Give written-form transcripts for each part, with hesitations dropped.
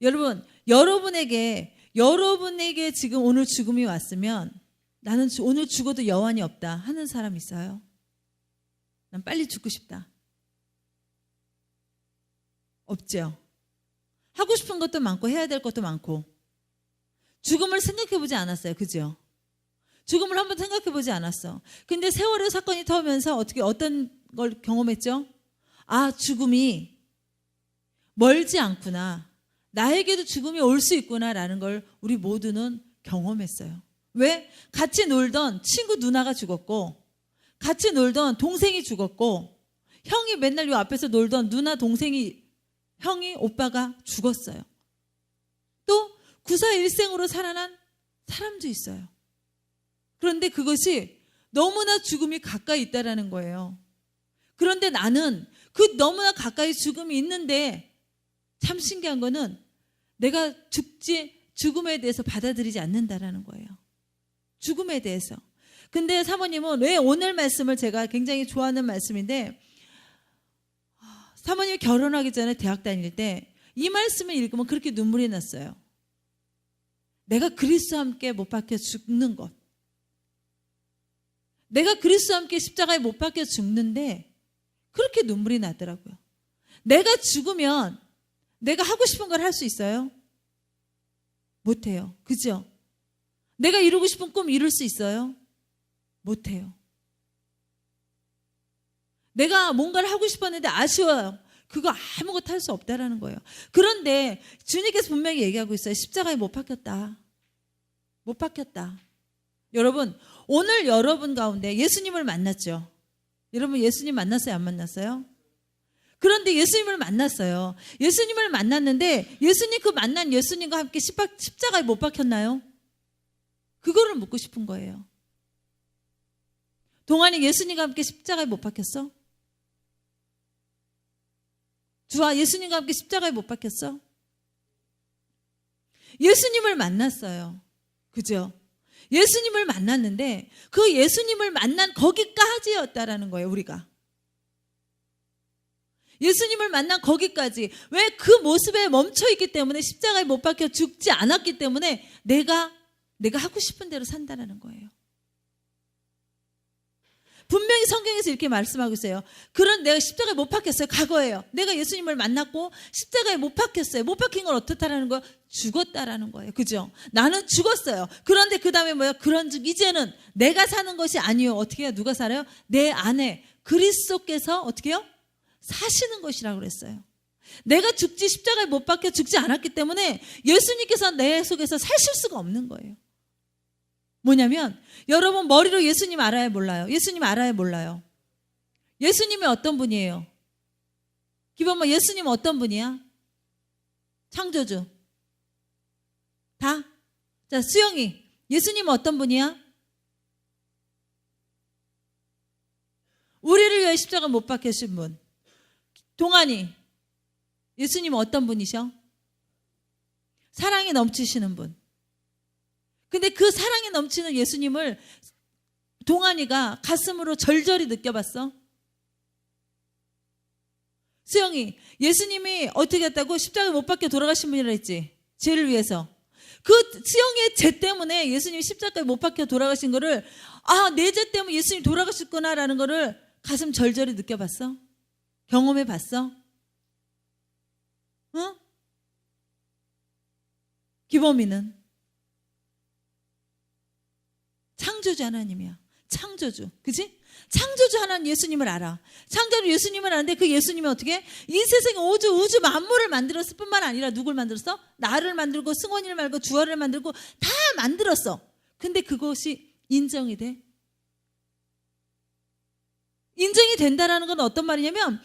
여러분에게 지금 오늘 죽음이 왔으면 나는 오늘 죽어도 여한이 없다 하는 사람 있어요? 난 빨리 죽고 싶다. 없죠. 하고 싶은 것도 많고 해야 될 것도 많고 죽음을 생각해보지 않았어요. 그죠? 죽음을 한번 생각해보지 않았어. 근데 세월의 사건이 터오면서 어떤 걸 경험했죠? 아, 죽음이 멀지 않구나. 나에게도 죽음이 올 수 있구나라는 걸 우리 모두는 경험했어요. 왜? 같이 놀던 친구 누나가 죽었고, 같이 놀던 동생이 죽었고, 형이 맨날 요 앞에서 놀던 누나 동생이, 형이, 오빠가 죽었어요. 또 구사일생으로 살아난 사람도 있어요. 그런데 그것이 너무나 죽음이 가까이 있다라는 거예요. 그런데 나는 그 너무나 가까이 죽음이 있는데 참 신기한 거는 내가 죽음에 대해서 받아들이지 않는다라는 거예요. 죽음에 대해서. 근데 사모님은 왜 오늘 말씀을 제가 굉장히 좋아하는 말씀인데, 사모님이 결혼하기 전에 대학 다닐 때 이 말씀을 읽으면 그렇게 눈물이 났어요. 내가 그리스도와 함께 못 박혀 죽는 것. 내가 그리스도와 함께 십자가에 못 박혀 죽는데 그렇게 눈물이 나더라고요. 내가 죽으면 내가 하고 싶은 걸 할 수 있어요? 못해요. 그죠? 내가 이루고 싶은 꿈 이룰 수 있어요? 못해요. 내가 뭔가를 하고 싶었는데 아쉬워요. 그거 아무것도 할 수 없다라는 거예요. 그런데 주님께서 분명히 얘기하고 있어요. 십자가에 못 박혔다. 못 박혔다. 여러분, 오늘 여러분 가운데 예수님을 만났죠? 여러분 예수님 만났어요? 안 만났어요? 그런데 예수님을 만났어요. 예수님을 만났는데 예수님 그 만난 예수님과 함께 십자가에 못 박혔나요? 그거를 묻고 싶은 거예요. 동안이 예수님과 함께 십자가에 못 박혔어? 주아 예수님과 함께 십자가에 못 박혔어? 예수님을 만났어요. 그죠? 예수님을 만났는데 그 예수님을 만난 거기까지였다라는 거예요. 우리가 예수님을 만난 거기까지. 왜? 그 모습에 멈춰있기 때문에, 십자가에 못 박혀 죽지 않았기 때문에 내가 하고 싶은 대로 산다라는 거예요. 분명히 성경에서 이렇게 말씀하고 있어요. 그런 내가 십자가에 못 박혔어요. 과거예요. 내가 예수님을 만났고 십자가에 못 박혔어요. 못 박힌 건 어떻다라는 거예요? 죽었다라는 거예요. 그죠? 나는 죽었어요. 그런데 그 다음에 뭐예요? 그런즉 이제는 내가 사는 것이 아니요. 어떻게 해요? 누가 살아요? 내 안에 그리스도께서 어떻게 해요? 사시는 것이라고 그랬어요. 내가 십자가에 못 박혀 죽지 않았기 때문에 예수님께서 내 속에서 사실 수가 없는 거예요. 뭐냐면 여러분 머리로 예수님 알아요? 몰라요? 예수님 알아요? 몰라요? 예수님이 어떤 분이에요? 기범아, 예수님 어떤 분이야? 창조주. 다? 자, 수영이, 예수님 어떤 분이야? 우리를 위해 십자가 못 박히신 분. 동안이, 예수님 어떤 분이셔? 사랑이 넘치시는 분. 근데 그 사랑이 넘치는 예수님을 동안이가 가슴으로 절절히 느껴봤어? 수영이, 예수님이 어떻게 했다고? 십자가에 못 박혀 돌아가신 분이라 했지. 죄를 위해서. 그 수영이의 죄 때문에 예수님이 십자가에 못 박혀 돌아가신 거를, 아, 내 죄 때문에 예수님이 돌아가셨구나라는 거를 가슴 절절히 느껴봤어? 경험해봤어? 응? 기범이는? 창조주 하나님이야. 창조주. 그치? 창조주 하나님 예수님을 알아. 창조주 예수님을 아는데 그 예수님이 어떻게? 이 세상에 우주 만물을 만들었을 뿐만 아니라 누굴 만들었어? 나를 만들고 승원이를 만들고 주아를 만들고 다 만들었어. 근데 그것이 인정이 돼? 인정이 된다라는 건 어떤 말이냐면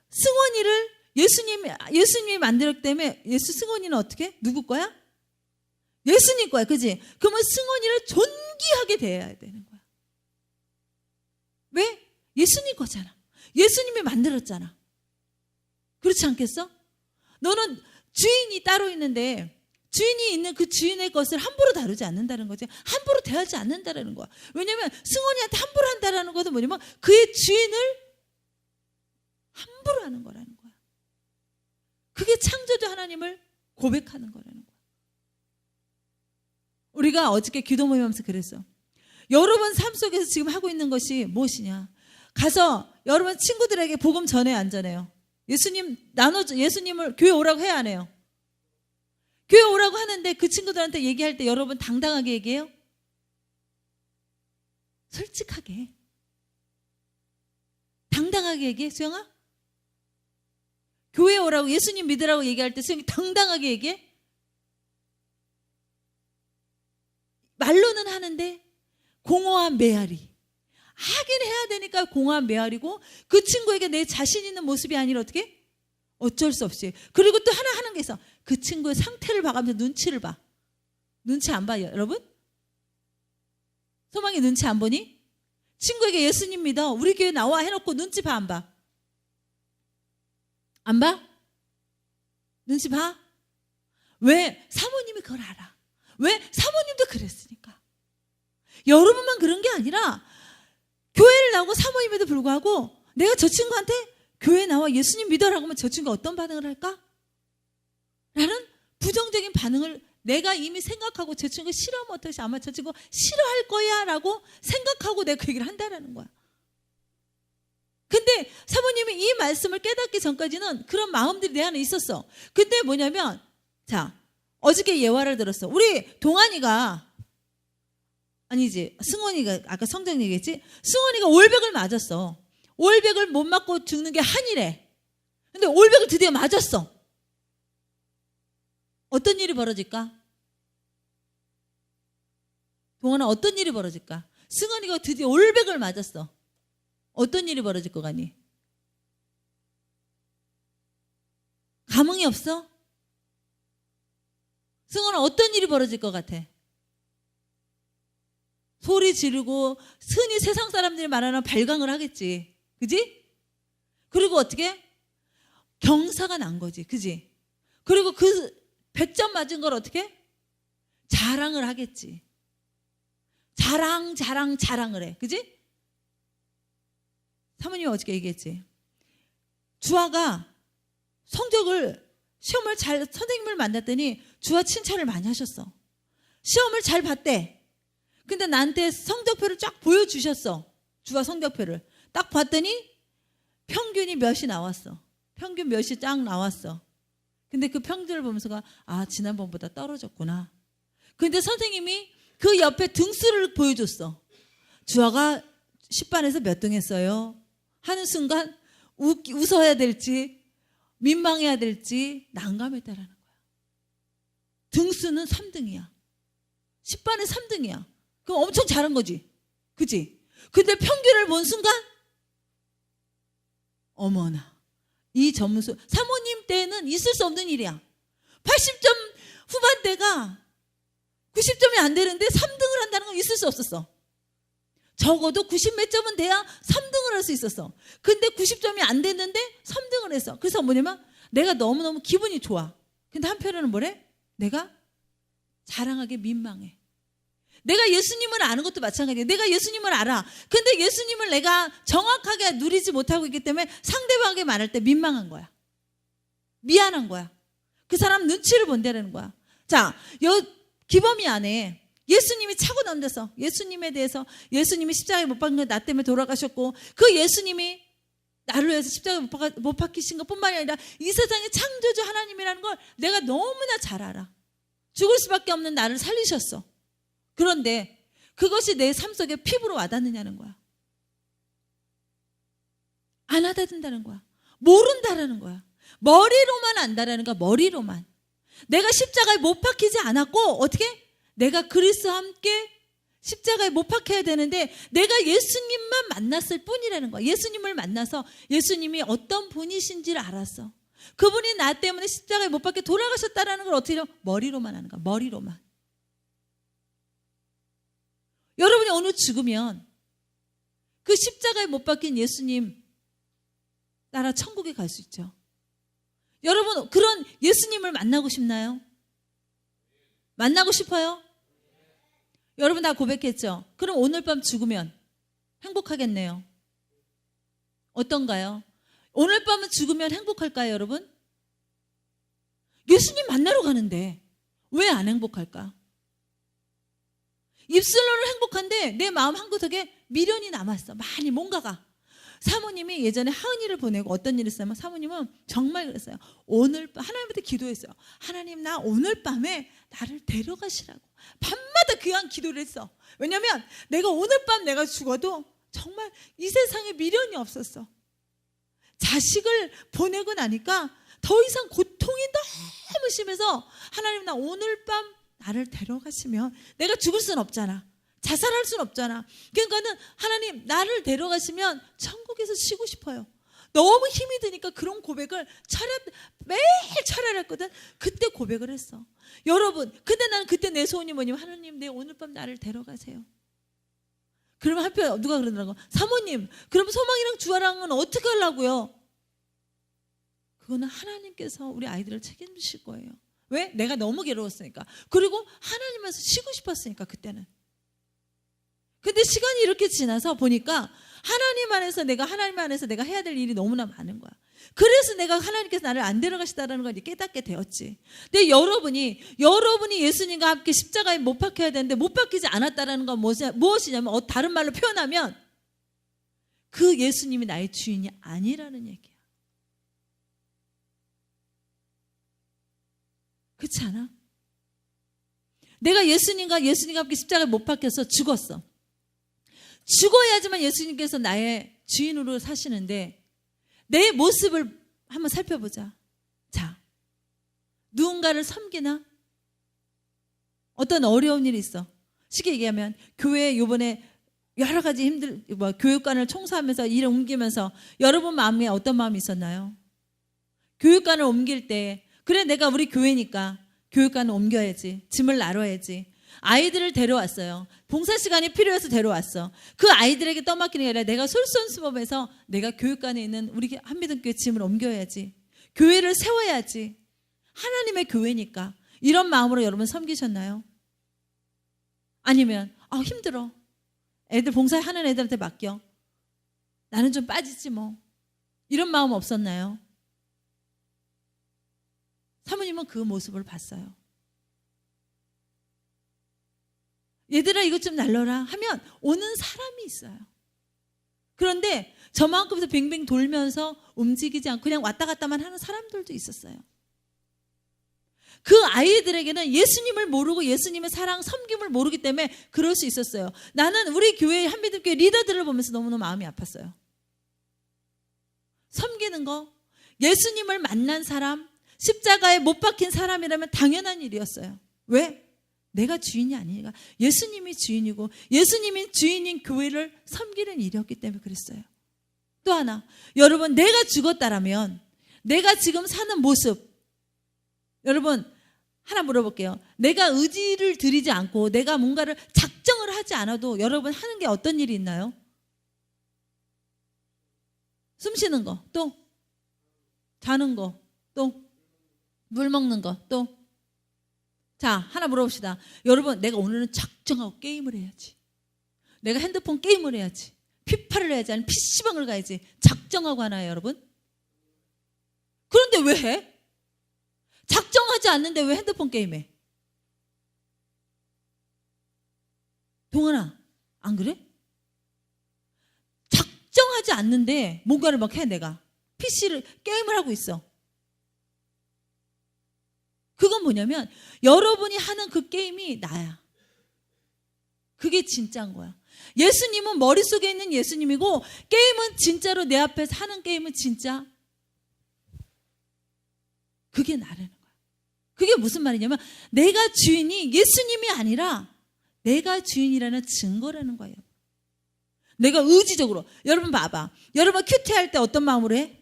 승원이를 예수님이 만들었기 때문에 승원이는 어떻게? 누구 거야? 예수님 거야. 그지? 그러면 승원이를 존귀하게 대해야 되는 거야. 왜? 예수님 거잖아. 예수님이 만들었잖아. 그렇지 않겠어? 너는 주인이 따로 있는데 주인이 있는 그 주인의 것을 함부로 다루지 않는다는 거지. 함부로 대하지 않는다는 거야. 왜냐하면 승원이한테 함부로 한다는 것은 뭐냐면 그의 주인을 함부로 하는 거라는 거야. 그게 창조주 하나님을 고백하는 거라는 거야. 우리가 어저께 기도 모임하면서 그랬어. 여러분 삶 속에서 지금 하고 있는 것이 무엇이냐? 가서 여러분 친구들에게 복음 전해야 안 전해요? 예수님을 교회 오라고 해야 안 해요? 교회 오라고 하는데 그 친구들한테 얘기할 때 여러분 당당하게 얘기해요? 솔직하게. 당당하게 얘기해, 수영아? 교회 오라고 예수님 믿으라고 얘기할 때 수영이 당당하게 얘기해? 말로는 하는데 공허한 메아리. 하긴 해야 되니까 공허한 메아리고 그 친구에게 내 자신 있는 모습이 아니라 어떻게? 어쩔 수 없이. 그리고 또 하나 하는 게 있어. 그 친구의 상태를 봐가면서 눈치를 봐. 눈치 안 봐요, 여러분? 소망이 눈치 안 보니? 친구에게 예수님 믿어. 우리 교회 나와 해놓고 눈치 봐, 안 봐? 안 봐? 눈치 봐? 왜? 사모님이 그걸 알아. 왜? 사모님도 그랬으니까. 여러분만 그런 게 아니라 교회를 나오고 사모님에도 불구하고 내가 저 친구한테 교회 나와 예수님 믿어라고 하면 저 친구가 어떤 반응을 할까? 라는 부정적인 반응을 내가 이미 생각하고 저 친구 싫어하면 어떡하지? 아마 저 친구 싫어할 거야 라고 생각하고 내가 그 얘기를 한다라는 거야. 근데 사모님이 이 말씀을 깨닫기 전까지는 그런 마음들이 내 안에 있었어. 근데 뭐냐면 자, 어저께 예화를 들었어. 우리 동안이가 아니지, 승원이가 아까 성경 얘기했지? 승원이가 올백을 맞았어. 올백을 못 맞고 죽는 게 한이래. 근데 올백을 드디어 맞았어. 어떤 일이 벌어질까? 동안아, 어떤 일이 벌어질까? 승원이가 드디어 올백을 맞았어. 어떤 일이 벌어질 것 같니? 감흥이 없어? 승원아, 어떤 일이 벌어질 것 같아? 소리 지르고 흔히 세상 사람들이 말하는 발광을 하겠지. 그지? 그리고 어떻게? 경사가 난 거지. 그지? 그리고 그 100점 맞은 걸 어떻게? 자랑을 하겠지. 자랑을 해. 그지? 사모님이 어저께 얘기했지. 주아가 성적을 시험을 잘 선생님을 만났더니 주아 칭찬을 많이 하셨어. 시험을 잘 봤대. 근데 나한테 성적표를 쫙 보여주셨어. 주아 성적표를. 딱 봤더니 평균이 몇이 나왔어. 평균 몇이 쫙 나왔어. 근데 그 평균을 보면서가 아, 지난번보다 떨어졌구나. 근데 선생님이 그 옆에 등수를 보여줬어. 주아가 10반에서 몇 등 했어요? 하는 순간 웃어야 될지 민망해야 될지 난감했다라는 거야. 등수는 3등이야. 10반에 3등이야. 그럼 엄청 잘한 거지. 그치? 근데 평균을 본 순간 어머나, 이 점수 사모님 때는 있을 수 없는 일이야. 80점 후반대가 90점이 안 되는데 3등을 한다는 건 있을 수 없었어. 적어도 90 몇 점은 돼야 3등을 할 수 있었어. 근데 90점이 안 됐는데 3등을 했어. 그래서 뭐냐면 내가 너무너무 기분이 좋아. 근데 한편으로는 뭐래? 내가 자랑하게 민망해. 내가 예수님을 아는 것도 마찬가지야. 내가 예수님을 알아. 근데 예수님을 내가 정확하게 누리지 못하고 있기 때문에 상대방에게 말할 때 민망한 거야. 미안한 거야. 그 사람 눈치를 본다는 거야. 자, 기범이 안에 예수님이 차고 넘겨서 예수님에 대해서 예수님이 십자가에 못 박힌 거 나 때문에 돌아가셨고 그 예수님이 나를 위해서 십자가에 못 박히신 것뿐만이 아니라 이 세상의 창조주 하나님이라는 걸 내가 너무나 잘 알아. 죽을 수밖에 없는 나를 살리셨어. 그런데 그것이 내 삶 속에 피부로 와닿느냐는 거야. 안 와닿는다는 거야. 모른다라는 거야. 머리로만 안다라는 거야. 머리로만. 내가 십자가에 못 박히지 않았고 어떻게? 내가 그리스도와 함께 십자가에 못 박혀야 되는데 내가 예수님만 만났을 뿐이라는 거야. 예수님을 만나서 예수님이 어떤 분이신지를 알았어. 그분이 나 때문에 십자가에 못 박혀 돌아가셨다는 걸 어떻게 해요? 머리로만 하는 거야. 머리로만. 여러분이 오늘 죽으면 그 십자가에 못 박힌 예수님 따라 천국에 갈 수 있죠. 여러분 그런 예수님을 만나고 싶나요? 만나고 싶어요? 여러분 다 고백했죠? 그럼 오늘 밤 죽으면 행복하겠네요. 어떤가요? 오늘 밤은 죽으면 행복할까요, 여러분? 예수님 만나러 가는데 왜 안 행복할까? 입술로는 행복한데 내 마음 한구석에 미련이 남았어. 많이 뭔가가. 사모님이 예전에 하은이를 보내고 어떤 일이 있었냐면 사모님은 정말 그랬어요. 오늘 밤 하나님한테 기도했어요. 하나님, 나 오늘 밤에 나를 데려가시라고. 밤마다 귀한 기도를 했어. 왜냐면 내가 오늘 밤 내가 죽어도 정말 이 세상에 미련이 없었어. 자식을 보내고 나니까 더 이상 고통이 너무 심해서 하나님, 나 오늘 밤 나를 데려가시면 내가 죽을 순 없잖아. 자살할 순 없잖아. 그러니까는 하나님, 나를 데려가시면 천국에서 쉬고 싶어요. 너무 힘이 드니까 그런 고백을 매일 철야했거든. 그때 고백을 했어. 여러분, 근데 나는 그때 내 소원이 뭐냐면 하나님, 내 오늘 밤 나를 데려가세요. 그러면 한편 누가 그러더라고. 사모님, 그럼 소망이랑 주아랑은 어떻게 하려고요? 그거는 하나님께서 우리 아이들을 책임지실 거예요. 왜? 내가 너무 괴로웠으니까. 그리고 하나님에서 쉬고 싶었으니까 그때는. 근데 시간이 이렇게 지나서 보니까 하나님 안에서 내가 해야 될 일이 너무나 많은 거야. 그래서 내가 하나님께서 나를 안 데려가시다라는 걸 깨닫게 되었지. 근데 여러분이 예수님과 함께 십자가에 못 박혀야 되는데 못 박히지 않았다라는 건 무엇이냐면 다른 말로 표현하면 그 예수님이 나의 주인이 아니라는 얘기야. 그렇지 않아? 내가 예수님과 함께 십자가에 못 박혀서 죽었어. 죽어야지만 예수님께서 나의 주인으로 사시는데 내 모습을 한번 살펴보자. 자, 누군가를 섬기나? 어떤 어려운 일이 있어. 쉽게 얘기하면 교회에 이번에 여러 가지 교육관을 청소하면서 일을 옮기면서 여러분 마음에 어떤 마음이 있었나요? 교육관을 옮길 때 그래, 내가 우리 교회니까 교육관을 옮겨야지. 짐을 나눠야지. 아이들을 데려왔어요. 봉사 시간이 필요해서 데려왔어. 그 아이들에게 떠맡기는 게 아니라 내가 솔선수범해서 내가 교육관에 있는 우리 한미등교회 짐을 옮겨야지. 교회를 세워야지. 하나님의 교회니까. 이런 마음으로 여러분 섬기셨나요? 아니면 힘들어. 애들 봉사하는 애들한테 맡겨. 나는 좀 빠지지 뭐. 이런 마음 없었나요? 사모님은 그 모습을 봤어요. 얘들아, 이것 좀 날려라 하면 오는 사람이 있어요. 그런데 저만큼도 뱅뱅 돌면서 움직이지 않고 그냥 왔다 갔다만 하는 사람들도 있었어요. 그 아이들에게는 예수님을 모르고 예수님의 사랑, 섬김을 모르기 때문에 그럴 수 있었어요. 나는 우리 교회 한미등교회 리더들을 보면서 너무너무 마음이 아팠어요. 섬기는 거, 예수님을 만난 사람, 십자가에 못 박힌 사람이라면 당연한 일이었어요. 왜? 내가 주인이 아니니까. 예수님이 주인이고 예수님이 주인인 교회를 섬기는 일이었기 때문에 그랬어요. 또 하나, 여러분, 내가 죽었다라면 내가 지금 사는 모습, 여러분 하나 물어볼게요. 내가 의지를 들이지 않고 내가 뭔가를 작정을 하지 않아도 여러분 하는 게 어떤 일이 있나요? 숨 쉬는 거, 또 자는 거, 또 물 먹는 거, 또. 자, 하나 물어봅시다. 여러분, 내가 오늘은 작정하고 게임을 해야지. 내가 핸드폰 게임을 해야지. 피파를 해야지. 아니면 PC방을 가야지. 작정하고 하나요, 여러분? 그런데 왜 해? 작정하지 않는데 왜 핸드폰 게임해? 동원아, 안 그래? 작정하지 않는데 뭔가를 막 해, 내가. 게임을 하고 있어. 그건 뭐냐면 여러분이 하는 그 게임이 나야. 그게 진짜인 거야. 예수님은 머릿속에 있는 예수님이고 게임은 진짜로 내 앞에서 하는 게임은 진짜 그게 나라는 거야. 그게 무슨 말이냐면 내가 주인이 예수님이 아니라 내가 주인이라는 증거라는 거예요. 내가 의지적으로. 여러분 봐봐. 여러분 큐티할 때 어떤 마음으로 해?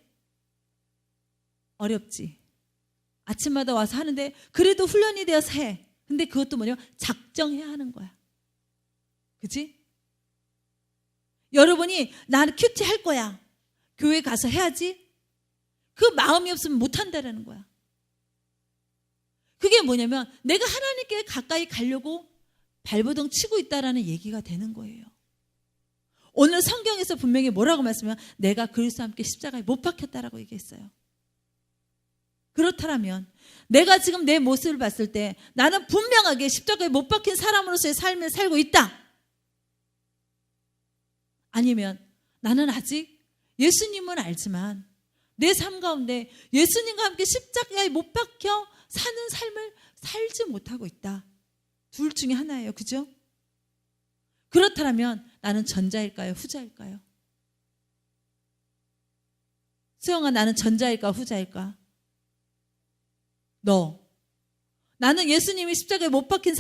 어렵지. 아침마다 와서 하는데 그래도 훈련이 되어서 해. 근데 그것도 뭐냐면 작정해야 하는 거야. 그치? 여러분이 나는 큐티 할 거야. 교회 가서 해야지. 그 마음이 없으면 못 한다라는 거야. 그게 뭐냐면 내가 하나님께 가까이 가려고 발버둥 치고 있다라는 얘기가 되는 거예요. 오늘 성경에서 분명히 뭐라고 말씀하면 내가 그리스도와 함께 십자가에 못 박혔다라고 얘기했어요. 그렇다면 내가 지금 내 모습을 봤을 때 나는 분명하게 십자가에 못 박힌 사람으로서의 삶을 살고 있다. 아니면 나는 아직 예수님은 알지만 내 삶 가운데 예수님과 함께 십자가에 못 박혀 사는 삶을 살지 못하고 있다. 둘 중에 하나예요. 그죠? 그렇다면 나는 전자일까요? 후자일까요? 수영아, 나는 전자일까? 후자일까? 나는 예수님이 십자가에 못 박힌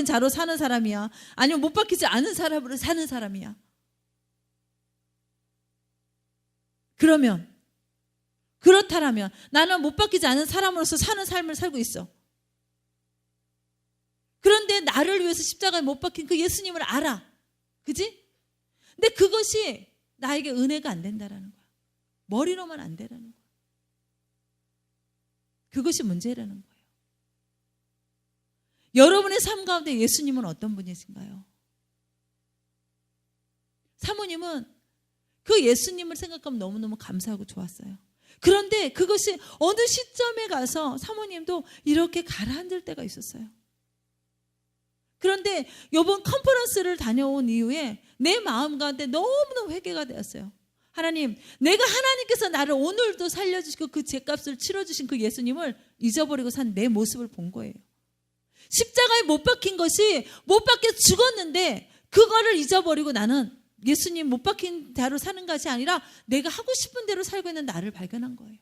자로 사는 사람이야? 아니면 못 박히지 않은 사람으로 사는 사람이야? 그렇다면 나는 못 박히지 않은 사람으로서 사는 삶을 살고 있어. 그런데 나를 위해서 십자가에 못 박힌 그 예수님을 알아. 그지? 근데 그것이 나에게 은혜가 안 된다라는 거야. 머리로만 안 되라는 거야. 그것이 문제라는 거예요. 여러분의 삶 가운데 예수님은 어떤 분이신가요? 사모님은 그 예수님을 생각하면 너무너무 감사하고 좋았어요. 그런데 그것이 어느 시점에 가서 사모님도 이렇게 가라앉을 때가 있었어요. 그런데 이번 컨퍼런스를 다녀온 이후에 내 마음 가운데 너무너무 회개가 되었어요. 하나님, 내가 하나님께서 나를 오늘도 살려주시고 그 죄값을 치러주신 그 예수님을 잊어버리고 산 내 모습을 본 거예요. 십자가에 못 박힌 것이 못 박혀 죽었는데 그거를 잊어버리고 나는 예수님 못 박힌 대로 사는 것이 아니라 내가 하고 싶은 대로 살고 있는 나를 발견한 거예요.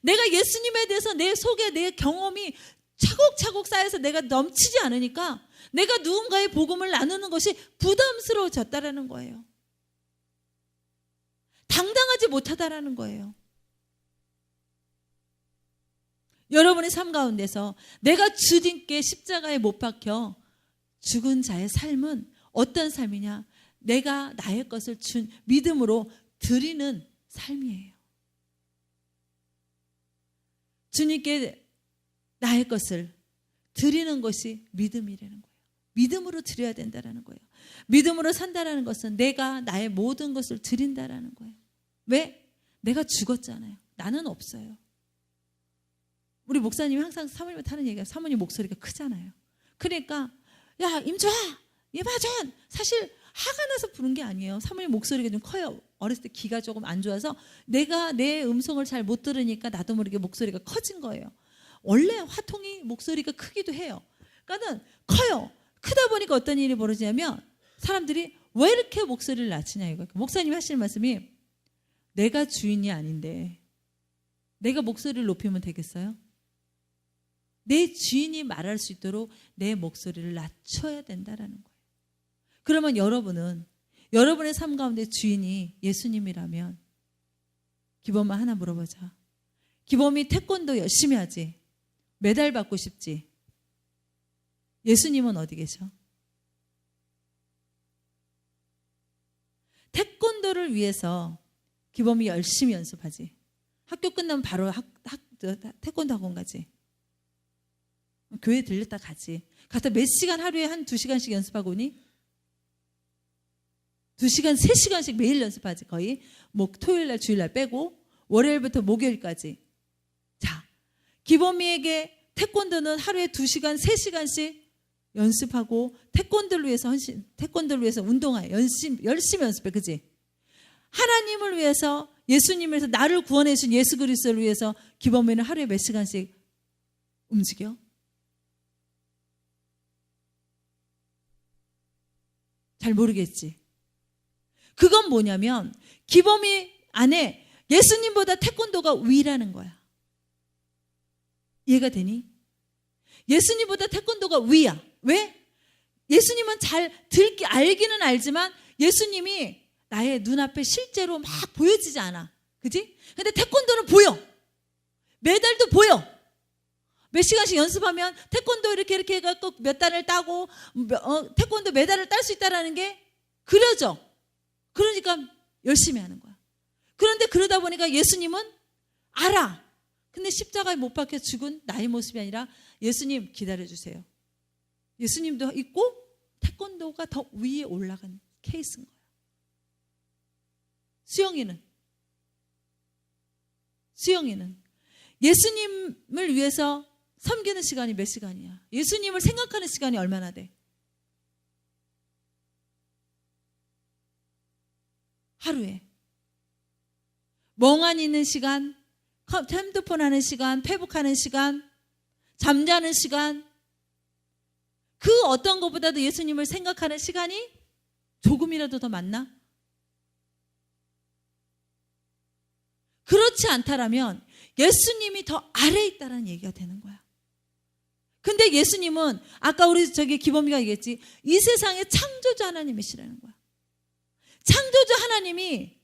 내가 예수님에 대해서 내 속에 내 경험이 차곡차곡 쌓여서 내가 넘치지 않으니까 내가 누군가의 복음을 나누는 것이 부담스러워졌다라는 거예요. 당당하지 못하다라는 거예요. 여러분의 삶 가운데서 내가 주님께 십자가에 못 박혀 죽은 자의 삶은 어떤 삶이냐? 내가 나의 것을 믿음으로 드리는 삶이에요. 주님께 나의 것을 드리는 것이 믿음이라는 거예요. 믿음으로 드려야 된다는 거예요. 믿음으로 산다는 것은 내가 나의 모든 것을 드린다는 거예요. 왜? 내가 죽었잖아요. 나는 없어요. 우리 목사님이 항상 사모님한테 하는 얘기가 사모님 목소리가 크잖아요. 그러니까 야 임주아 예마전 사실 화가 나서 부른 게 아니에요. 사모님 목소리가 좀 커요. 어렸을 때 귀가 조금 안 좋아서 내가 내 음성을 잘 못 들으니까 나도 모르게 목소리가 커진 거예요. 원래 화통이 목소리가 크기도 해요. 그러니까 커요. 크다 보니까 어떤 일이 벌어지냐면 사람들이 왜 이렇게 목소리를 낮추냐 이거예요. 목사님이 하시는 말씀이 내가 주인이 아닌데 내가 목소리를 높이면 되겠어요? 내 주인이 말할 수 있도록 내 목소리를 낮춰야 된다라는 거예요. 그러면 여러분은 여러분의 삶 가운데 주인이 예수님이라면 기범아 하나 물어보자. 기범이 태권도 열심히 하지? 메달 받고 싶지? 예수님은 어디 계셔? 태권도를 위해서 기범이 열심히 연습하지? 학교 끝나면 바로 태권도 학원 가지? 교회 들렸다 가지? 가서 몇 시간 하루에 한 2시간씩 연습하고 오니? 2시간, 3시간씩 매일 연습하지 거의. 토요일날 주일날 빼고 월요일부터 목요일까지. 자, 기범이에게 태권도는 하루에 2시간, 3시간씩 연습하고 태권도를 위해서 운동해. 열심히 연습해. 그지? 하나님을 위해서 예수님을 위해서 나를 구원해 주신 예수 그리스도를 위해서 기범이는 하루에 몇 시간씩 움직여? 잘 모르겠지. 그건 뭐냐면 기범이 안에 예수님보다 태권도가 위라는 거야. 이해가 되니? 예수님보다 태권도가 위야. 왜? 예수님은 알기는 알지만 예수님이 나의 눈앞에 실제로 막 보여지지 않아. 그지? 근데 태권도는 보여. 메달도 보여. 몇 시간씩 연습하면 태권도 이렇게 해갖고 몇 단을 따고 태권도 메달을 딸 수 있다는 게 그려져. 그러니까 열심히 하는 거야. 그런데 그러다 보니까 예수님은 알아. 근데 십자가에 못 박혀 죽은 나의 모습이 아니라 예수님 기다려주세요. 예수님도 있고 태권도가 더 위에 올라간 케이스인 거야. 수영이는 예수님을 위해서 섬기는 시간이 몇 시간이야? 예수님을 생각하는 시간이 얼마나 돼? 하루에. 멍하니 있는 시간, 핸드폰 하는 시간, 페북하는 시간, 잠자는 시간, 그 어떤 것보다도 예수님을 생각하는 시간이 조금이라도 더 많나? 그렇지 않다라면 예수님이 더 아래에 있다는 얘기가 되는 거야. 근데 예수님은 아까 우리 기범이가 얘기했지, 이 세상의 창조주 하나님이시라는 거야. 창조주 하나님이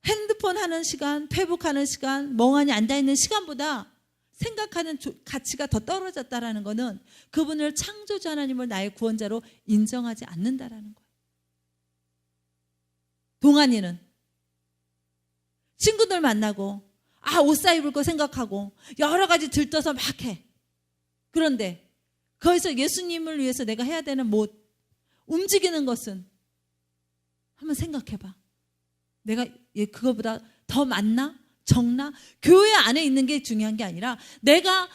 핸드폰 하는 시간, 페북 하는 시간, 멍하니 앉아있는 시간보다 생각하는 가치가 더 떨어졌다라는 것은 그분을 창조주 하나님을 나의 구원자로 인정하지 않는다라는 거예요. 동안이는 친구들 만나고 옷 사입을 거 생각하고 여러 가지 들떠서 막 해. 그런데 거기서 예수님을 위해서 내가 해야 되는 움직이는 것은 한번 생각해봐. 내가 그거보다 더 많나? 적나? 교회 안에 있는 게 중요한 게 아니라 내가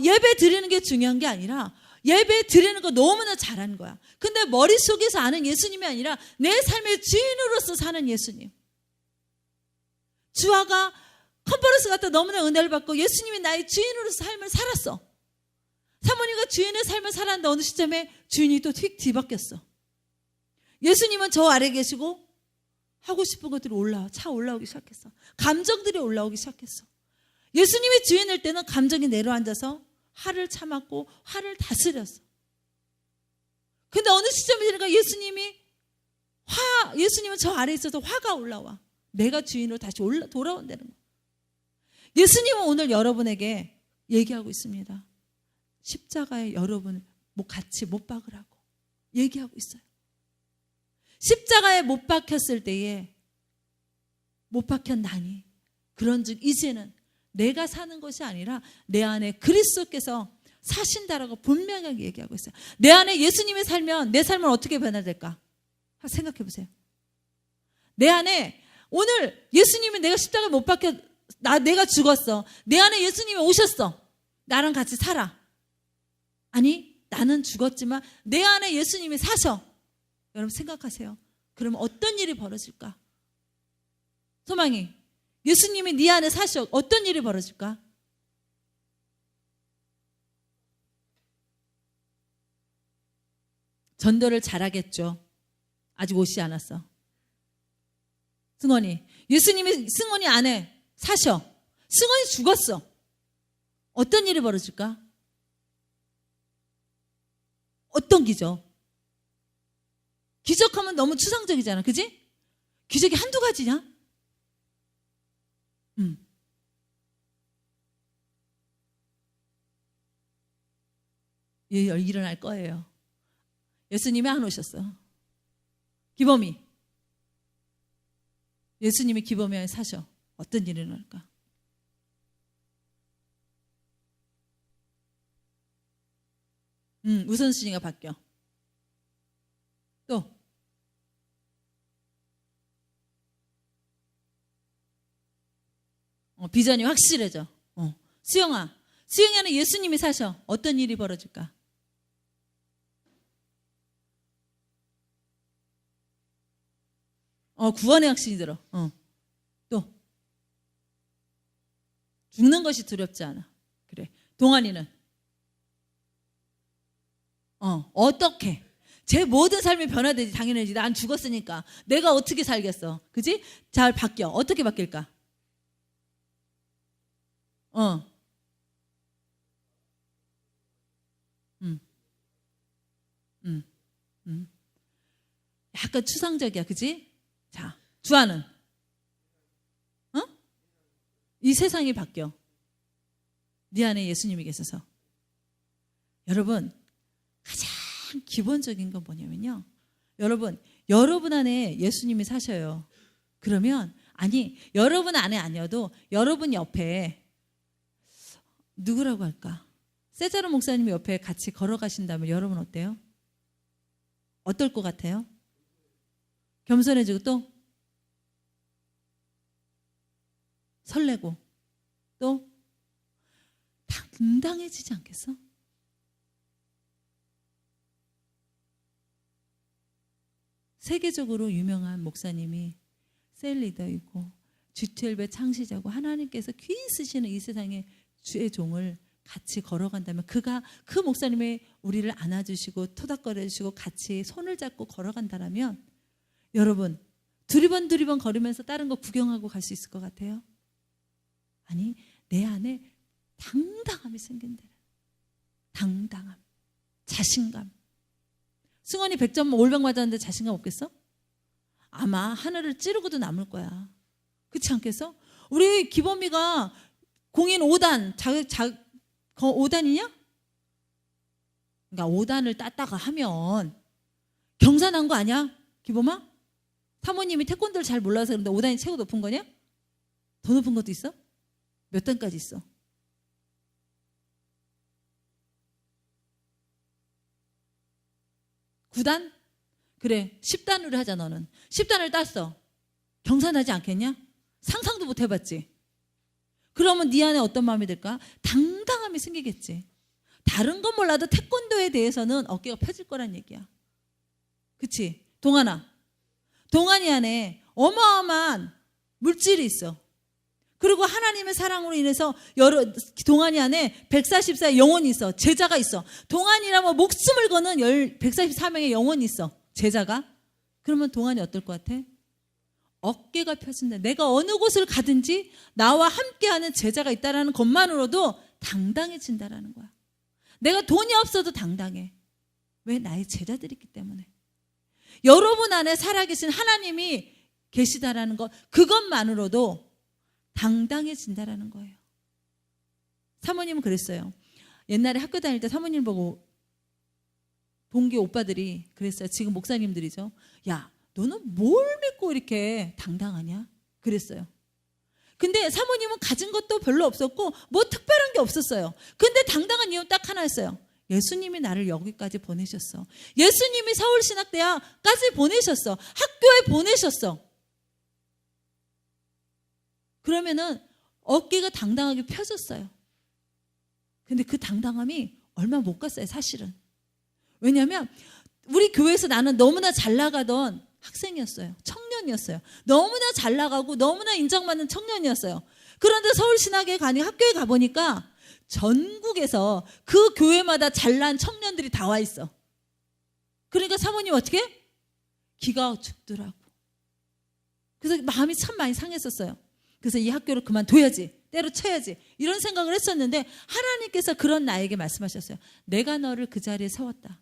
예배 드리는 게 중요한 게 아니라 예배 드리는 거 너무나 잘하는 거야. 근데 머릿속에서 아는 예수님이 아니라 내 삶의 주인으로서 사는 예수님. 주아가 컨퍼런스 갔다 너무나 은혜를 받고 예수님이 나의 주인으로서 삶을 살았어. 사모님과 주인의 삶을 살았는데 어느 시점에 주인이 또 휙 뒤바뀌었어. 예수님은 저 아래 계시고 하고 싶은 것들이 차 올라오기 시작했어. 감정들이 올라오기 시작했어. 예수님이 주인일 때는 감정이 내려앉아서 화를 참았고 화를 다스렸어. 근데 어느 시점이 되니까 예수님은 저 아래에 있어서 화가 올라와. 내가 주인으로 다시 돌아온다는 거야. 예수님은 오늘 여러분에게 얘기하고 있습니다. 십자가에 여러분 같이 못 박으라고 얘기하고 있어요. 십자가에 못 박혔을 때에 못 박혔나니 그런즉 이제는 내가 사는 것이 아니라 내 안에 그리스도께서 사신다라고 분명하게 얘기하고 있어요. 내 안에 예수님이 살면 내 삶은 어떻게 변화될까? 생각해 보세요. 내 안에 오늘 예수님이 내가 십자가에 못 박혀 내가 죽었어. 내 안에 예수님이 오셨어. 나랑 같이 살아. 아니 나는 죽었지만 내 안에 예수님이 사셔. 여러분 생각하세요. 그러면 어떤 일이 벌어질까? 소망이 예수님이 네 안에 사셔. 어떤 일이 벌어질까? 전도를 잘하겠죠. 아직 오시지 않았어. 승원이 안에 사셔. 승원이 죽었어. 어떤 일이 벌어질까? 어떤 기적? 기적하면 너무 추상적이잖아. 그지? 기적이 한두 가지냐? 일어날 거예요. 예수님이 안 오셨어. 기범이. 예수님이 기범이 안에 사셔. 어떤 일이 일어날까? 우선순위가 바뀌어. 또 비전이 확실해져. 수영이 안에 예수님이 사셔. 어떤 일이 벌어질까? 구원의 확신이 들어. 또 죽는 것이 두렵지 않아. 그래. 동안이는 어떻게? 제 모든 삶이 변화되지. 당연하지. 난 죽었으니까 내가 어떻게 살겠어. 그지? 잘 바뀌어. 어떻게 바뀔까? 약간 추상적이야. 그지? 자, 주아는 이 세상이 바뀌어. 네 안에 예수님이 계셔서. 여러분 가장 기본적인 건 뭐냐면요. 여러분 안에 예수님이 사셔요. 그러면 여러분 안에 아니어도 여러분 옆에 누구라고 할까? 세자로 목사님이 옆에 같이 걸어가신다면 여러분 어때요? 어떨 것 같아요? 겸손해지고 또 설레고 또 당당해지지 않겠어? 세계적으로 유명한 목사님이 셀리더이고 G12의 창시자고 하나님께서 귀히 쓰시는 이 세상의 주의 종을 같이 걸어간다면 그 목사님이 우리를 안아주시고 토닥거려주시고 같이 손을 잡고 걸어간다면 여러분 두리번 걸으면서 다른 거 구경하고 갈 수 있을 것 같아요? 아니, 내 안에 당당함이 생긴다. 당당함, 자신감. 승원이 100점 올백 맞았는데 자신감 없겠어? 아마 하늘을 찌르고도 남을 거야. 그렇지 않겠어? 우리 기범이가 공인 5단 5단이냐? 그러니까 5단을 땄다가 하면 경사난 거 아니야? 기범아? 사모님이 태권도를 잘 몰라서 그런데 5단이 최고 높은 거냐? 더 높은 것도 있어? 몇 단까지 있어? 9단? 그래, 10단으로 하자. 너는 10단을 땄어. 경사나지 않겠냐? 상상도 못 해봤지. 그러면 네 안에 어떤 마음이 들까? 당당함이 생기겠지. 다른 건 몰라도 태권도에 대해서는 어깨가 펴질 거란 얘기야. 그치? 동안이 안에 어마어마한 물질이 있어. 그리고 하나님의 사랑으로 인해서 동안이 안에 144의 영혼이 있어. 제자가 있어. 동안이라면 목숨을 거는 144명의 영혼이 있어. 제자가. 그러면 동안이 어떨 것 같아? 어깨가 펴진다. 내가 어느 곳을 가든지 나와 함께하는 제자가 있다는 것만으로도 당당해진다라는 거야. 내가 돈이 없어도 당당해. 왜? 나의 제자들이 있기 때문에. 여러분 안에 살아계신 하나님이 계시다라는 것, 그것만으로도 당당해진다라는 거예요. 사모님은 그랬어요. 옛날에 학교 다닐 때 사모님 보고 동기 오빠들이 그랬어요. 지금 목사님들이죠. 야, 너는 뭘 믿고 이렇게 당당하냐? 그랬어요. 근데 사모님은 가진 것도 별로 없었고 뭐 특별한 게 없었어요. 근데 당당한 이유는 딱 하나였어요. 예수님이 나를 여기까지 보내셨어. 예수님이 서울신학대학까지 보내셨어. 학교에 보내셨어. 그러면은 어깨가 당당하게 펴졌어요. 근데 그 당당함이 얼마 못 갔어요, 사실은. 왜냐하면 우리 교회에서 나는 너무나 잘 나가던 학생이었어요. 청년이었어요. 너무나 잘 나가고 너무나 인정받는 청년이었어요. 그런데 서울신학에 학교에 가보니까 전국에서 그 교회마다 잘난 청년들이 다 와 있어. 그러니까 사모님 어떻게? 기가 죽더라고. 그래서 마음이 참 많이 상했었어요. 그래서 이 학교를 그만둬야지, 때려쳐야지, 이런 생각을 했었는데 하나님께서 그런 나에게 말씀하셨어요. 내가 너를 그 자리에 세웠다.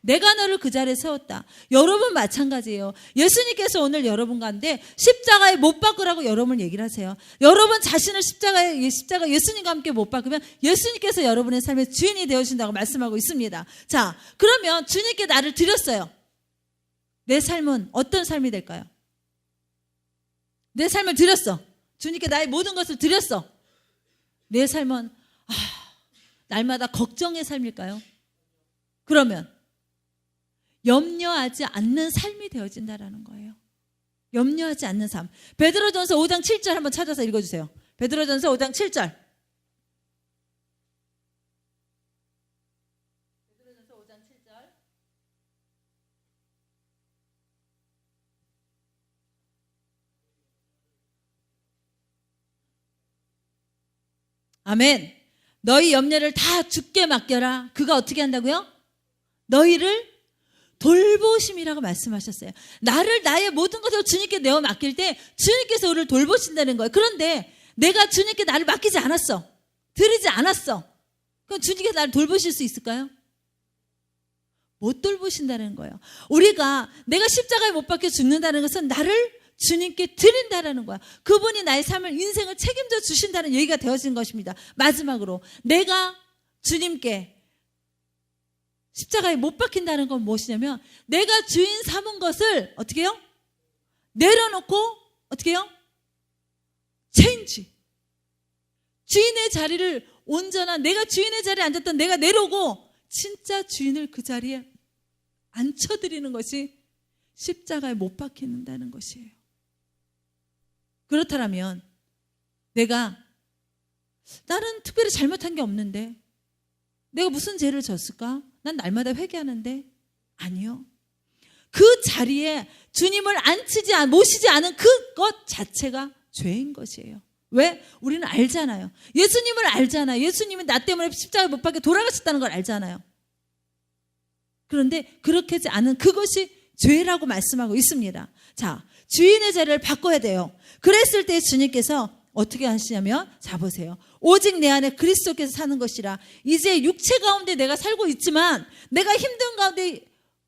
내가 너를 그 자리에 세웠다. 여러분 마찬가지예요. 예수님께서 오늘 여러분 가운데 십자가에 못 박으라고 여러분을 얘기를 하세요. 여러분 자신을 십자가 예수님과 함께 못 박으면 예수님께서 여러분의 삶의 주인이 되어주신다고 말씀하고 있습니다. 자, 그러면 주님께 나를 드렸어요. 내 삶은 어떤 삶이 될까요? 내 삶을 드렸어. 주님께 나의 모든 것을 드렸어. 내 삶은 날마다 걱정의 삶일까요? 그러면 염려하지 않는 삶이 되어진다라는 거예요. 염려하지 않는 삶. 베드로전서 5장 7절 한번 찾아서 읽어주세요. 베드로전서 5장 7절. 베드로전서 5장 7절. 아멘. 너희 염려를 다 주께 맡겨라. 그가 어떻게 한다고요? 너희를 돌보심이라고 말씀하셨어요. 나의 모든 것을 주님께 내어 맡길 때 주님께서 우리를 돌보신다는 거예요. 그런데 내가 주님께 나를 맡기지 않았어. 드리지 않았어. 그럼 주님께서 나를 돌보실 수 있을까요? 못 돌보신다는 거예요. 내가 십자가에 못 박혀 죽는다는 것은 나를 주님께 드린다라는 거야. 그분이 나의 삶을, 인생을 책임져 주신다는 얘기가 되어진 것입니다. 마지막으로 내가 주님께 십자가에 못 박힌다는 건 무엇이냐면 내가 주인 삼은 것을 어떻게 해요? 내려놓고 어떻게 해요? 체인지. 주인의 자리를 온전한, 내가 주인의 자리에 앉았던 내가 내려오고 진짜 주인을 그 자리에 앉혀드리는 것이 십자가에 못 박힌다는 것이에요. 그렇다면 내가 나는 특별히 잘못한 게 없는데 내가 무슨 죄를 졌을까? 난 날마다 회개하는데. 아니요. 그 자리에 주님을 모시지 않은 그것 자체가 죄인 것이에요. 왜? 우리는 알잖아요. 예수님을 알잖아요. 예수님은 나 때문에 십자가에 못 박혀 돌아가셨다는 걸 알잖아요. 그런데 그렇게 하지 않은 그것이 죄라고 말씀하고 있습니다. 자, 주인의 자리를 바꿔야 돼요. 그랬을 때 주님께서 어떻게 하시냐면, 자 보세요. 오직 내 안에 그리스도께서 사는 것이라. 이제 육체 가운데 내가 살고 있지만, 내가 힘든 가운데,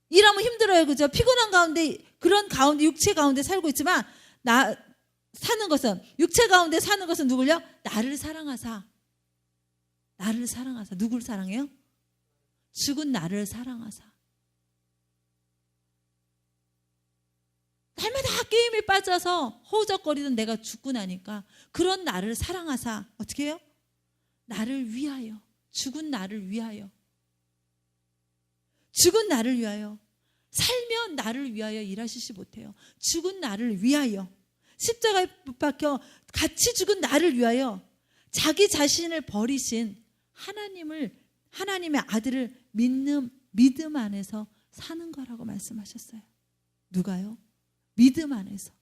일하면 힘들어요, 그죠? 피곤한 가운데, 그런 가운데, 육체 가운데 살고 있지만, 육체 가운데 사는 것은 누구요? 나를 사랑하사. 나를 사랑하사. 누굴 사랑해요? 죽은 나를 사랑하사. 날마다 게임에 빠져서 허우적거리던 내가 죽고 나니까 그런 나를 사랑하사. 어떻게 해요? 나를 위하여. 죽은 나를 위하여. 죽은 나를 위하여. 살면 나를 위하여 일하시지 못해요. 죽은 나를 위하여. 십자가에 못 박혀 같이 죽은 나를 위하여 자기 자신을 버리신 하나님의 아들을 믿음 안에서 사는 거라고 말씀하셨어요. 누가요? 믿음 안에서.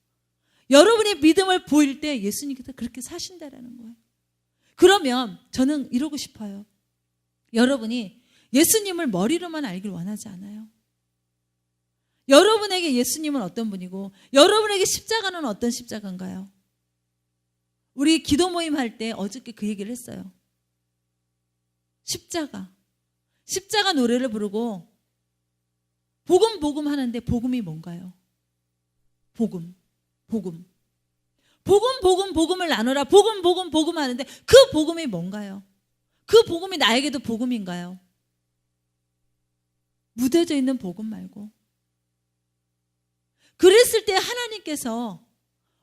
여러분의 믿음을 보일 때 예수님께서 그렇게 사신다라는 거예요. 그러면 저는 이러고 싶어요. 여러분이 예수님을 머리로만 알길 원하지 않아요. 여러분에게 예수님은 어떤 분이고 여러분에게 십자가는 어떤 십자가인가요? 우리 기도 모임 할 때 어저께 그 얘기를 했어요. 십자가 노래를 부르고 복음 하는데 복음이 뭔가요? 복음을 나누라. 복음 하는데 그 복음이 뭔가요? 그 복음이 나에게도 복음인가요? 묻어져 있는 복음 말고. 그랬을 때 하나님께서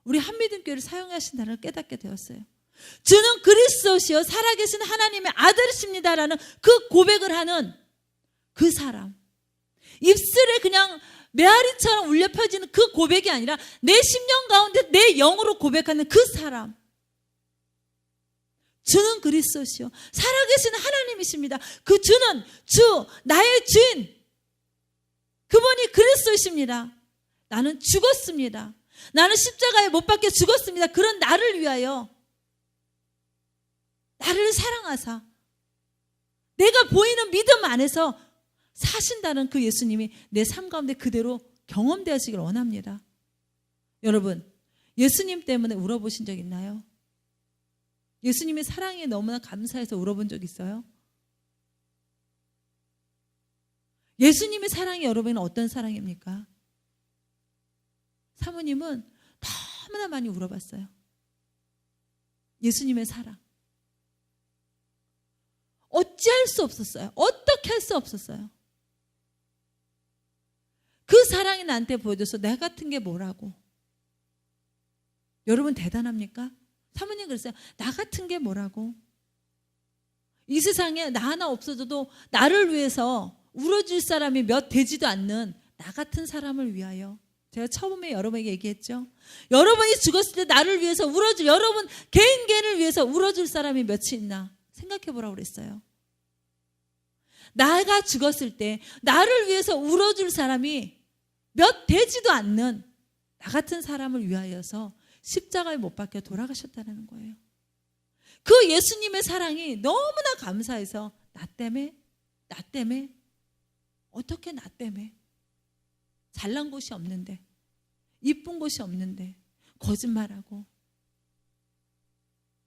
우리 한미든교회를 사용하신다는 걸 깨닫게 되었어요. 주는 그리스도시요 살아계신 하나님의 아들이십니다라는 그 고백을 하는 그 사람. 입술에 그냥 메아리처럼 울려 펴지는 그 고백이 아니라 내 심령 가운데 내 영으로 고백하는 그 사람. 주는 그리스도시요 살아계신 하나님이십니다. 그 주는 나의 주인. 그분이 그리스도이십니다. 나는 죽었습니다. 나는 십자가에 못 박혀 죽었습니다. 그런 나를 위하여 나를 사랑하사 내가 보이는 믿음 안에서 사신다는 그 예수님이 내 삶 가운데 그대로 경험되어지길 원합니다. 여러분, 예수님 때문에 울어보신 적 있나요? 예수님의 사랑에 너무나 감사해서 울어본 적 있어요? 예수님의 사랑이 여러분은 어떤 사랑입니까? 사모님은 너무나 많이 울어봤어요. 예수님의 사랑. 어찌할 수 없었어요. 어떻게 할 수 없었어요. 그 사랑이 나한테 보여줘서 나 같은 게 뭐라고. 여러분 대단합니까? 사모님 그랬어요. 나 같은 게 뭐라고. 이 세상에 나 하나 없어져도 나를 위해서 울어줄 사람이 몇 되지도 않는 나 같은 사람을 위하여. 제가 처음에 여러분에게 얘기했죠. 여러분이 죽었을 때 나를 위해서 여러분 개인을 위해서 울어줄 사람이 몇이 있나 생각해 보라고 그랬어요. 나가 죽었을 때 나를 위해서 울어줄 사람이 몇 되지도 않는 나 같은 사람을 위하여서 십자가에 못 박혀 돌아가셨다는 거예요. 그 예수님의 사랑이 너무나 감사해서 나 때문에 어떻게 나 때문에 잘난 곳이 없는데 이쁜 곳이 없는데 거짓말하고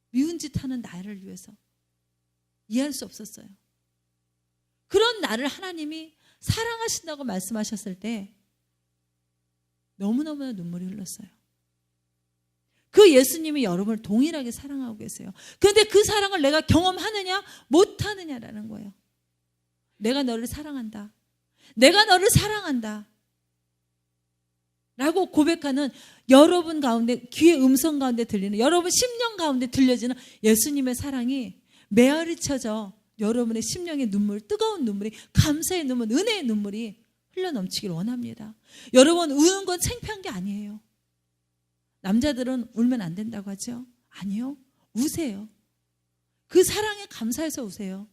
미운 짓 하는 나를 위해서 이해할 수 없었어요. 그런 나를 하나님이 사랑하신다고 말씀하셨을 때 너무너무나 눈물이 흘렀어요. 그 예수님이 여러분을 동일하게 사랑하고 계세요. 그런데 그 사랑을 내가 경험하느냐 못하느냐라는 거예요. 내가 너를 사랑한다. 내가 너를 사랑한다. 라고 고백하는 여러분 가운데 귀의 음성 가운데 들리는 여러분 심령 가운데 들려지는 예수님의 사랑이 메아리쳐져 여러분의 심령의 눈물, 뜨거운 눈물이 감사의 눈물, 은혜의 눈물이 흘러넘치길 원합니다. 여러분 우는 건 창피한 게 아니에요. 남자들은 울면 안 된다고 하죠? 아니요. 우세요. 그 사랑에 감사해서 우세요.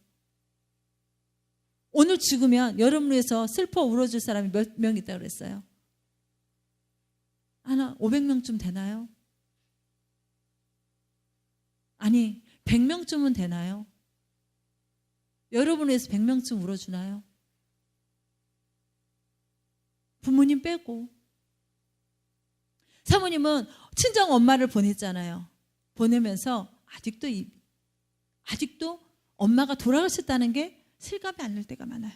오늘 죽으면 여러분을 위해서 슬퍼 울어줄 사람이 몇 명 있다고 그랬어요? 하나 500명쯤 되나요? 아니 100명쯤은 되나요? 여러분을 위해서 100명쯤 울어주나요? 부모님 빼고. 사모님은 친정 엄마를 보냈잖아요. 보내면서 아직도 엄마가 돌아가셨다는 게 실감이 안 날 때가 많아요.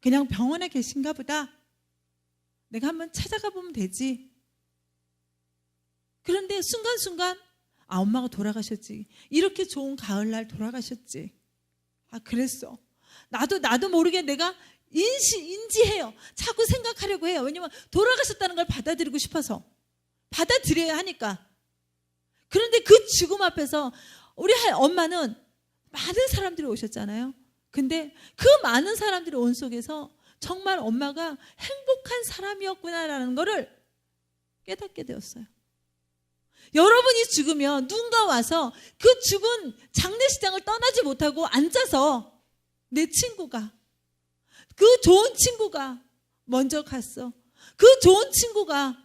그냥 병원에 계신가 보다. 내가 한번 찾아가 보면 되지. 그런데 순간순간 엄마가 돌아가셨지. 이렇게 좋은 가을날 돌아가셨지. 그랬어. 나도 모르게 내가 인지해요. 자꾸 생각하려고 해요. 왜냐면 돌아가셨다는 걸 받아들이고 싶어서. 받아들여야 하니까. 그런데 그 죽음 앞에서 우리 엄마는 많은 사람들이 오셨잖아요. 근데 그 많은 사람들이 온 속에서 정말 엄마가 행복한 사람이었구나라는 거를 깨닫게 되었어요. 여러분이 죽으면 누군가 와서 그 죽은 장례식장을 떠나지 못하고 앉아서 내 친구가, 그 좋은 친구가 먼저 갔어. 그 좋은 친구가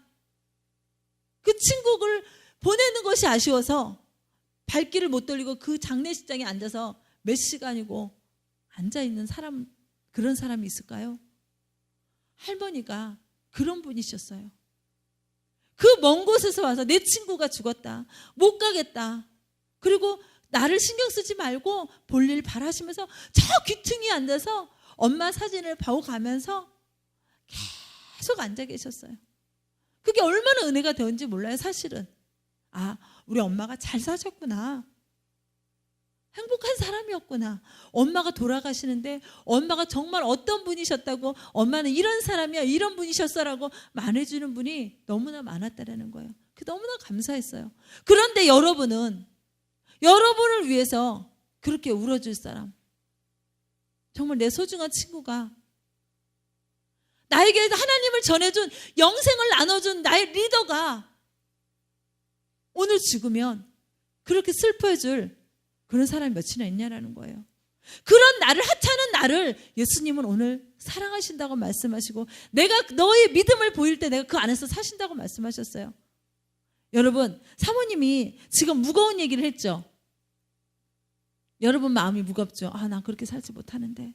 그 친구를 보내는 것이 아쉬워서 발길을 못 돌리고 그 장례식장에 앉아서 몇 시간이고 앉아있는 사람, 그런 사람이 있을까요? 할머니가 그런 분이셨어요. 그 먼 곳에서 와서 내 친구가 죽었다, 못 가겠다, 그리고 나를 신경 쓰지 말고 볼일 바라시면서 저 귀퉁이에 앉아서 엄마 사진을 보고 가면서 계속 앉아 계셨어요. 그게 얼마나 은혜가 되었는지 몰라요. 사실은 우리 엄마가 잘 사셨구나, 행복한 사람이었구나, 엄마가 돌아가시는데 엄마가 정말 어떤 분이셨다고, 엄마는 이런 사람이야, 이런 분이셨어라고 말해주는 분이 너무나 많았다라는 거예요. 너무나 감사했어요. 그런데 여러분은 여러분을 위해서 그렇게 울어줄 사람, 정말 내 소중한 친구가, 나에게 하나님을 전해준, 영생을 나눠준 나의 리더가 오늘 죽으면 그렇게 슬퍼해줄 그런 사람이 몇이나 있냐라는 거예요. 그런 나를, 하찮은 나를 예수님은 오늘 사랑하신다고 말씀하시고, 내가 너의 믿음을 보일 때 내가 그 안에서 사신다고 말씀하셨어요. 여러분, 사모님이 지금 무거운 얘기를 했죠. 여러분 마음이 무겁죠. 난 그렇게 살지 못하는데,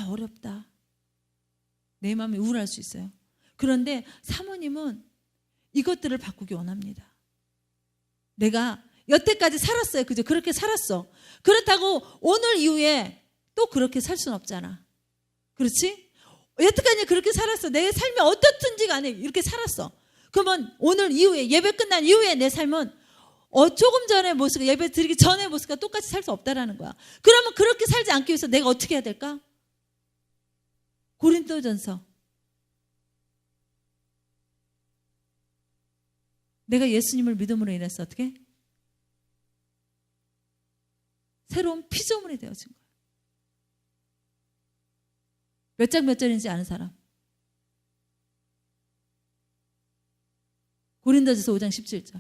어렵다, 내 마음이 우울할 수 있어요. 그런데 사모님은 이것들을 바꾸기 원합니다. 내가 여태까지 살았어요. 그죠? 그렇게 살았어. 그렇다고 오늘 이후에 또 그렇게 살 수는 없잖아. 그렇지? 여태까지 그렇게 살았어. 내 삶이 어떻든지 간에 이렇게 살았어. 그러면 오늘 이후에, 예배 끝난 이후에 내 삶은 조금 전의 모습과, 예배 드리기 전의 모습과 똑같이 살 수 없다라는 거야. 그러면 그렇게 살지 않기 위해서 내가 어떻게 해야 될까? 고린도전서, 내가 예수님을 믿음으로 인해서 어떻게? 새로운 피조물이 되어진 거예요. 몇 장 몇 절인지 아는 사람? 고린도전서 5장 17절.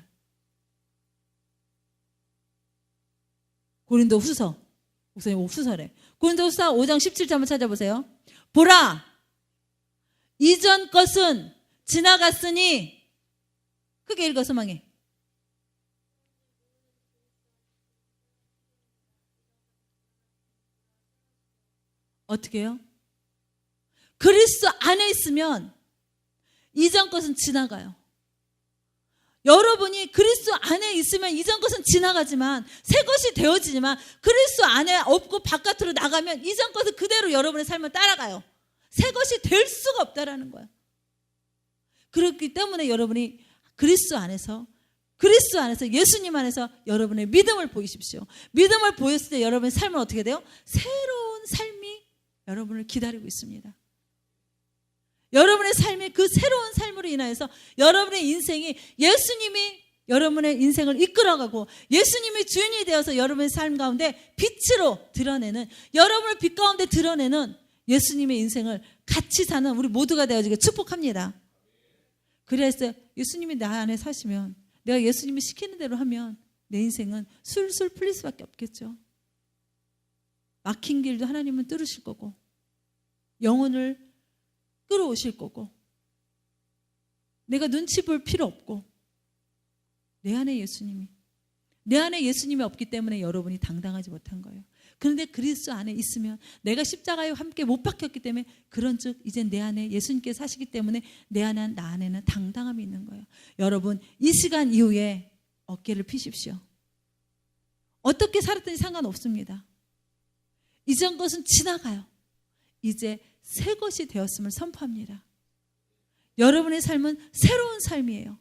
고린도 후서, 목사님 후서래. 고린도 후서 5장 17절 한번 찾아보세요. 보라, 이전 것은 지나갔으니, 크게 읽어 서망해. 어떻게 해요? 그리스도 안에 있으면 이전 것은 지나가요. 여러분이 그리스도 안에 있으면 이전 것은 지나가지만 새 것이 되어지지만, 그리스도 안에 없고 바깥으로 나가면 이전 것은 그대로 여러분의 삶을 따라가요. 새 것이 될 수가 없다라는 거예요. 그렇기 때문에 여러분이 그리스도 안에서 예수님 안에서 여러분의 믿음을 보이십시오. 믿음을 보였을 때 여러분의 삶은 어떻게 돼요? 새로운 삶이 여러분을 기다리고 있습니다. 여러분의 삶이 그 새로운 삶으로 인하여서 여러분의 인생이, 예수님이 여러분의 인생을 이끌어가고 예수님이 주인이 되어서 여러분의 삶 가운데 빛으로 드러내는, 여러분을 빛 가운데 드러내는 예수님의 인생을 같이 사는 우리 모두가 되어지길 축복합니다. 그래서 예수님이 나 안에 사시면, 내가 예수님이 시키는 대로 하면 내 인생은 술술 풀릴 수밖에 없겠죠. 막힌 길도 하나님은 뚫으실 거고 영혼을 끌어오실 거고 내가 눈치 볼 필요 없고 내 안에 예수님이 없기 때문에 여러분이 당당하지 못한 거예요. 그런데 그리스도 안에 있으면 내가 십자가에 함께 못 박혔기 때문에 그런즉 이제 내 안에 예수님께서 사시기 때문에 나 안에는 당당함이 있는 거예요. 여러분 이 시간 이후에 어깨를 펴십시오. 어떻게 살았든지 상관없습니다. 이전 것은 지나가요. 이제 새 것이 되었음을 선포합니다. 여러분의 삶은 새로운 삶이에요.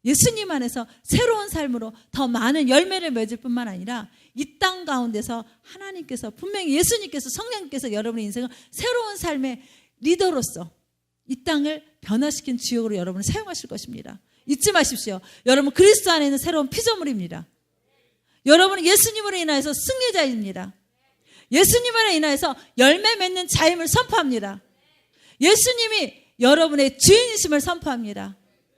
예수님 안에서 새로운 삶으로 더 많은 열매를 맺을 뿐만 아니라 이 땅 가운데서 하나님께서 분명히 예수님께서 성령님께서 여러분의 인생을 새로운 삶의 리더로서 이 땅을 변화시킨 주역으로 여러분을 사용하실 것입니다. 잊지 마십시오. 여러분 그리스도 안에 있는 새로운 피조물입니다. 여러분은 예수님으로 인하여서 승리자입니다. 예수님으로 인하여서 열매 맺는 자임을 선포합니다. 예수님이 여러분의 주인이심을 선포합니다.